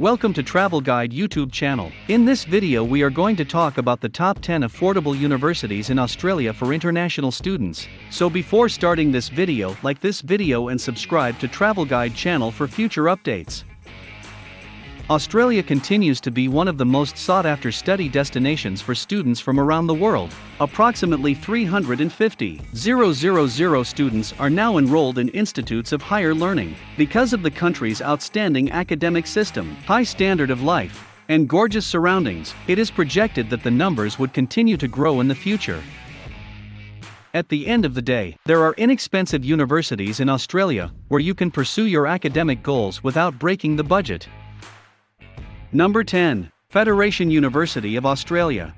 Welcome to Travel Guide YouTube channel. In this video we are going to talk about the top 10 affordable universities in Australia for international students. So before starting this video, like this video and subscribe to Travel Guide channel for future updates. Australia continues to be one of the most sought-after study destinations for students from around the world. Approximately 350,000 students are now enrolled in institutes of higher learning. Because of the country's outstanding academic system, high standard of life, and gorgeous surroundings, it is projected that the numbers would continue to grow in the future. At the end of the day, there are inexpensive universities in Australia where you can pursue your academic goals without breaking the budget. Number 10. Federation University of Australia.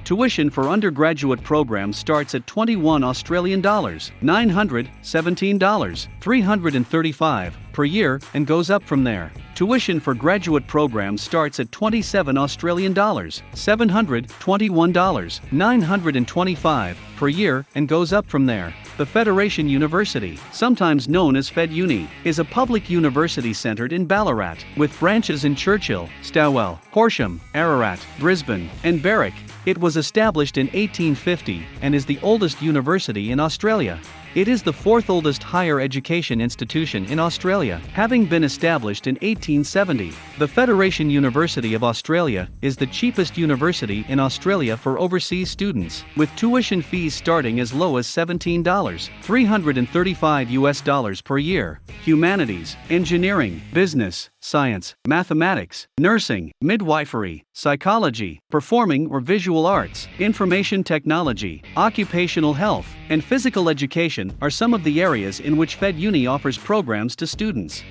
Tuition for undergraduate programs starts at $21 $917 $335 per year and goes up from there. Tuition for graduate programs starts at $27 $721 $925 per year and goes up from there. The Federation University, sometimes known as FedUni, is a public university centered in Ballarat, with branches in Churchill, Stawell, Horsham, Ararat, Brisbane, and Berwick. It was established in 1850 and is the oldest university in Australia. It is the fourth oldest higher education institution in Australia, having been established in 1870. The Federation University of Australia is the cheapest university in Australia for overseas students, with tuition fees starting as low as $17, $335 per year. Humanities, engineering, business, science, mathematics, nursing, midwifery, psychology, performing or visual arts, information technology, occupational health, and physical education are some of the areas in which FedUni offers programs to students.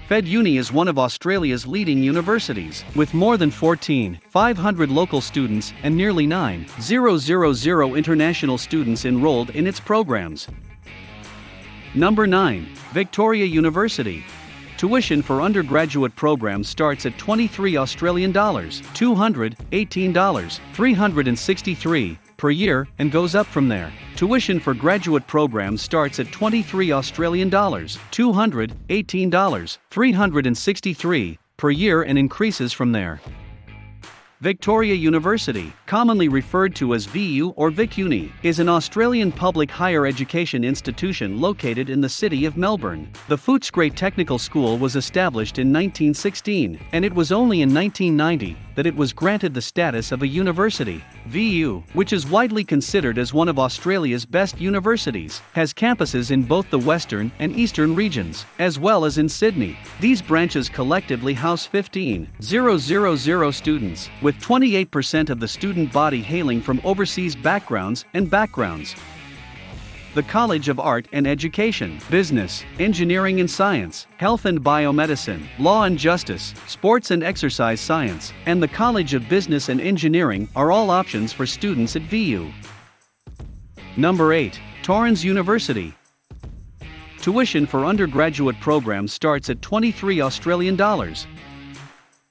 FedUni is one of Australia's leading universities, with more than 14,500 local students and nearly 9,000 international students enrolled in its programs. Number 9. Victoria University. Tuition for undergraduate programs starts at $23 $218 $363 per year and goes up from there. Tuition for graduate programs starts at $23 $218 $363 per year and increases from there. Victoria University, commonly referred to as VU or VicUni, is an Australian public higher education institution located in the city of Melbourne. The Footscray Technical School was established in 1916, and it was only in 1990 that it was granted the status of a university. VU, which is widely considered as one of Australia's best universities, has campuses in both the western and eastern regions, as well as in Sydney. These branches collectively house 15,000 students, with 28% of the student body hailing from overseas backgrounds and backgrounds. The College of Art and Education, Business, Engineering and Science, Health and Biomedicine, Law and Justice, Sports and Exercise Science, and the College of Business and Engineering are all options for students at VU. Number 8. Torrens University. Tuition for undergraduate programs starts at $23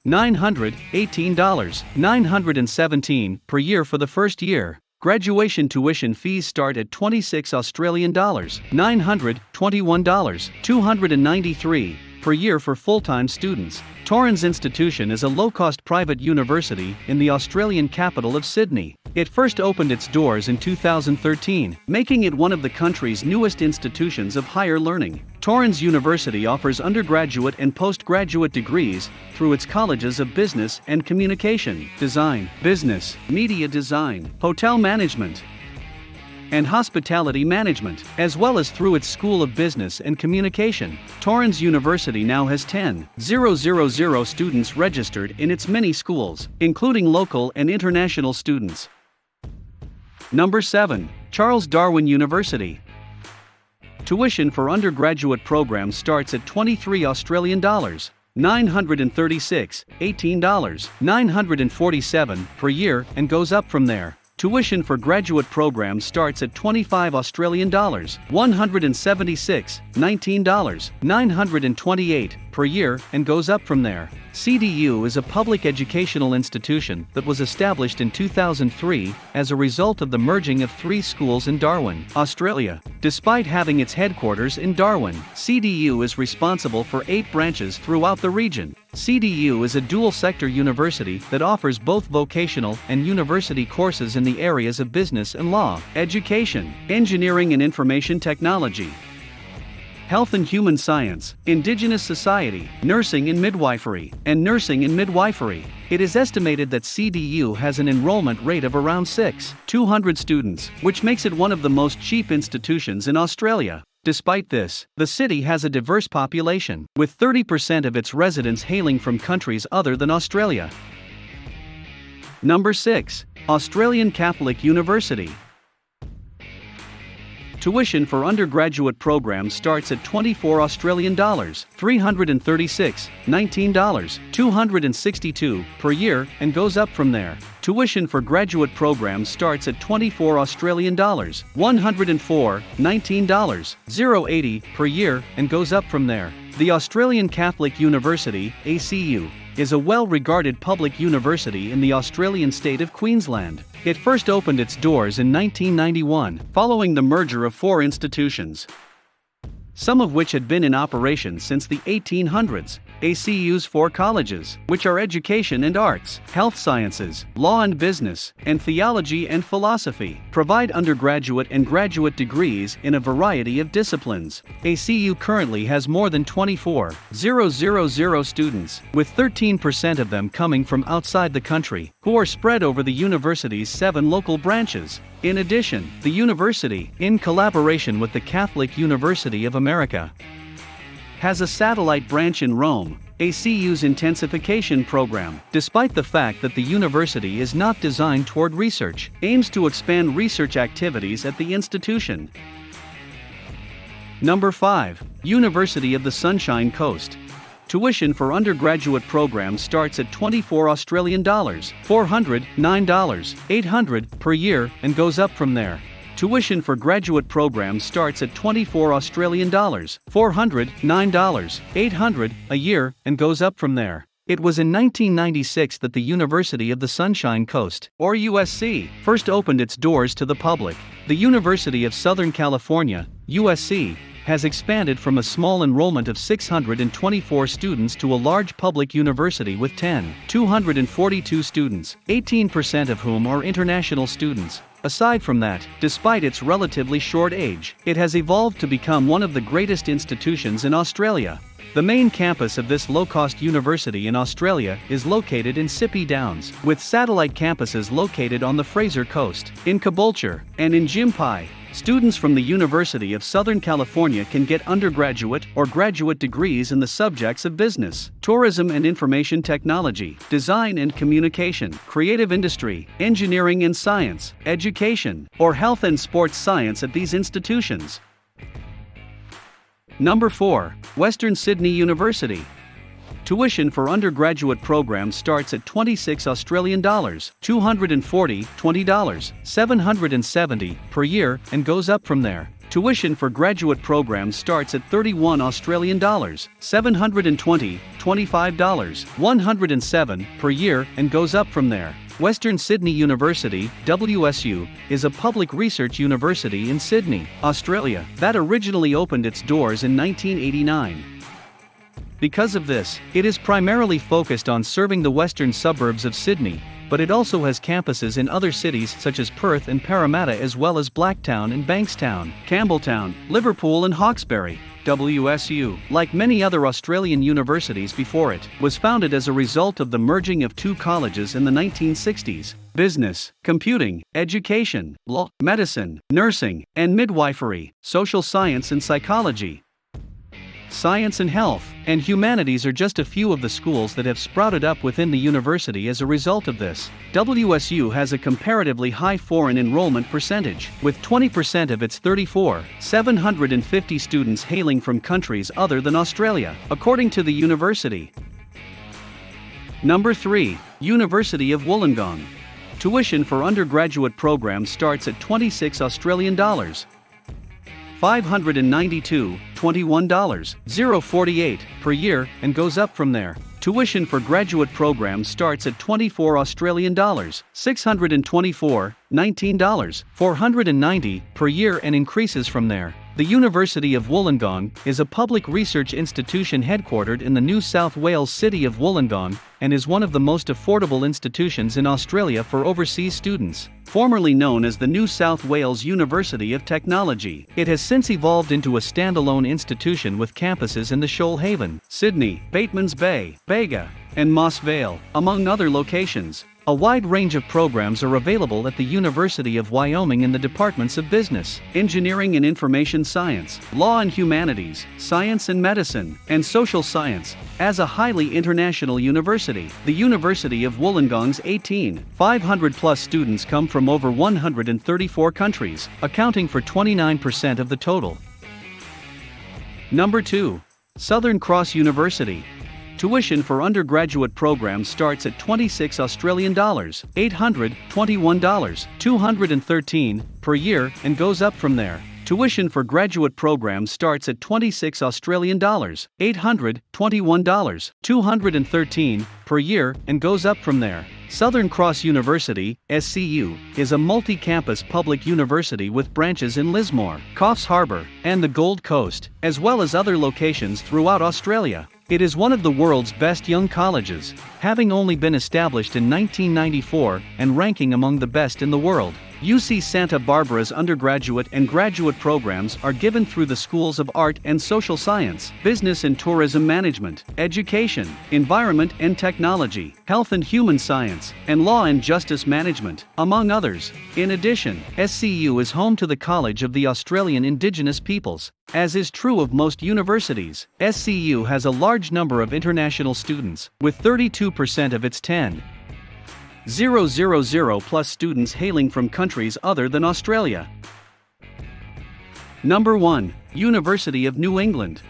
$918 $917 per year for the first year. Graduation tuition fees start at $26 $921 $293 per year for full-time students. Torrens Institution is a low-cost private university in the Australian capital of Sydney. It first opened its doors in 2013, making it one of the country's newest institutions of higher learning. Torrens University offers undergraduate and postgraduate degrees through its colleges of business and communication, design, business, media design, hotel management, and hospitality management, as well as through its School of Business and Communication. Torrens University now has 10,000 students registered in its many schools, including local and international students. Number 7. Charles Darwin University. Tuition for undergraduate programs starts at $23 $936 $18 $947 per year and goes up from there. Tuition for graduate programs starts at $25 $176 $19 $928 per year and goes up from there. CDU is a public educational institution that was established in 2003 as a result of the merging of 3 schools in Darwin, Australia. Despite having its headquarters in Darwin, CDU is responsible for 8 branches throughout the region. CDU is a dual-sector university that offers both vocational and university courses in the areas of business and law, education, engineering and information technology, health and human science, indigenous society, nursing and midwifery, and nursing and midwifery. It is estimated that CDU has an enrollment rate of around 6,200 students, which makes it one of the most cheap institutions in Australia. Despite this, the city has a diverse population, with 30% of its residents hailing from countries other than Australia. Number 6. Australian Catholic University. Tuition for undergraduate programs starts at $24 $336, $19, $262 per year and goes up from there. Tuition for graduate programs starts at $24 $104, $19, $080 per year and goes up from there. The Australian Catholic University, ACU, is a well-regarded public university in the Australian state of Queensland. It first opened its doors in 1991, following the merger of 4 institutions, some of which had been in operation since the 1800s. ACU's 4 colleges, which are education and arts, health sciences, law and business, and theology and philosophy, provide undergraduate and graduate degrees in a variety of disciplines. ACU currently has more than 24,000 students, with 13% of them coming from outside the country, who are spread over the university's 7 local branches. In addition, the university, in collaboration with the Catholic University of America, has a satellite branch in Rome. ACU's intensification program, despite the fact that the university is not designed toward research, aims to expand research activities at the institution. Number 5. University of the Sunshine Coast. Tuition for undergraduate programs starts at $24 $400, $9, $800 per year and goes up from there. Tuition for graduate programs starts at $24 $400, $9, $800 a year and goes up from there. It was in 1996 that the University of the Sunshine Coast, or USC, first opened its doors to the public. The University of Southern California, USC, has expanded from a small enrollment of 624 students to a large public university with 242 students, 18% of whom are international students. Aside from that, despite its relatively short age, it has evolved to become one of the greatest institutions in Australia. The main campus of this low-cost university in Australia is located in Sippy Downs, with satellite campuses located on the Fraser Coast, in Caboolture, and in Gympie. Students from the University of Southern California can get undergraduate or graduate degrees in the subjects of business, tourism and information technology, design and communication, creative industry, engineering and science, education, or health and sports science at these institutions. Number 4. Western Sydney University. Tuition for undergraduate programs starts at $26 $240, $20, $770 per year and goes up from there. Tuition for graduate programs starts at $31 $720, $25, $107 per year and goes up from there. Western Sydney University, WSU, is a public research university in Sydney, Australia, that originally opened its doors in 1989. Because of this, it is primarily focused on serving the western suburbs of Sydney, but it also has campuses in other cities such as Perth and Parramatta as well as Blacktown and Bankstown, Campbelltown, Liverpool and Hawkesbury. WSU, like many other Australian universities before it, was founded as a result of the merging of 2 colleges in the 1960s: business, computing, education, law, medicine, nursing, and midwifery, social science and psychology. Science and health and humanities are just a few of the schools that have sprouted up within the university as a result of this. WSU has a comparatively high foreign enrollment percentage, with 20% of its 34,750 students hailing from countries other than Australia, according to the university. Number 3. University of Wollongong. Tuition for undergraduate programs starts at $26 $400, $592.21 per year and goes up from there. Tuition for graduate programs starts at $24 $624.19 $490 per year and increases from there. The University of Wollongong is a public research institution headquartered in the New South Wales city of Wollongong and is one of the most affordable institutions in Australia for overseas students. Formerly known as the New South Wales University of Technology, it has since evolved into a standalone institution with campuses in the Shoalhaven, Sydney, Batemans Bay, Bega, and Moss Vale, among other locations. A wide range of programs are available at the University of Wyoming in the departments of Business, Engineering and Information Science, Law and Humanities, Science and Medicine, and Social Science. As a highly international university, the University of Wollongong's 500-plus students come from over 134 countries, accounting for 29% of the total. Number 2. Southern Cross University. Tuition for undergraduate programs starts at $26 $821 $213 per year and goes up from there. Tuition for graduate programs starts at $26 $821 $213 per year and goes up from there. Southern Cross University, SCU, is a multi-campus public university with branches in Lismore, Coffs Harbour, and the Gold Coast, as well as other locations throughout Australia. It is one of the world's best young colleges, having only been established in 1994 and ranking among the best in the world. UC Santa Barbara's undergraduate and graduate programs are given through the schools of Art and Social Science, Business and Tourism Management, Education, Environment and Technology, Health and Human Science, and Law and Justice Management, among others. In addition, SCU is home to the College of the Australian Indigenous Peoples. As is true of most universities, SCU has a large number of international students, with 32% of its 10,000+ students hailing from countries other than Australia. Number 1. University of New England.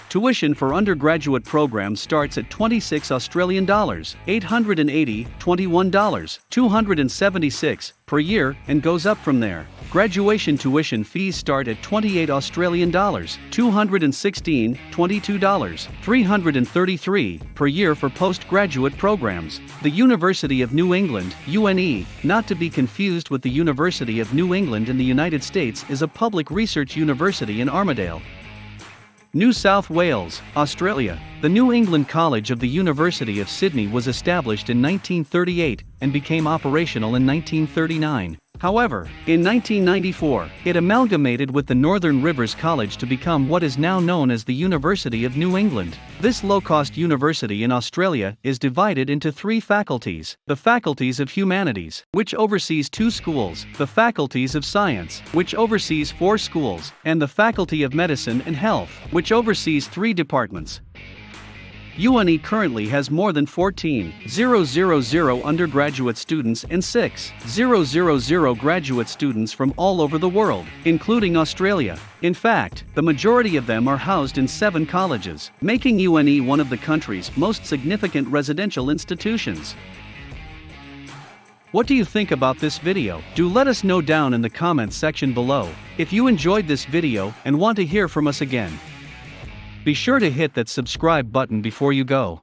Tuition for undergraduate programs starts at $26 $880 $21 $276 per year and goes up from there. Graduation tuition fees start at $28 $216 $22 $333 per year for postgraduate programs. The University of New England, UNE, not to be confused with the University of New England in the United States, is a public research university in Armidale, New South Wales, Australia. The New England College of the University of Sydney was established in 1938 and became operational in 1939. However, in 1994, it amalgamated with the Northern Rivers College to become what is now known as the University of New England. This low-cost university in Australia is divided into 3 faculties: the Faculties of Humanities, which oversees 2 schools, the Faculties of Science, which oversees 4 schools, and the Faculty of Medicine and Health, which oversees 3 departments. UNE currently has more than 14,000 undergraduate students and 6,000 graduate students from all over the world, including Australia. In fact, the majority of them are housed in 7 colleges, making UNE one of the country's most significant residential institutions. What do you think about this video? Do let us know down in the comments section below. If you enjoyed this video and want to hear from us again, be sure to hit that subscribe button before you go.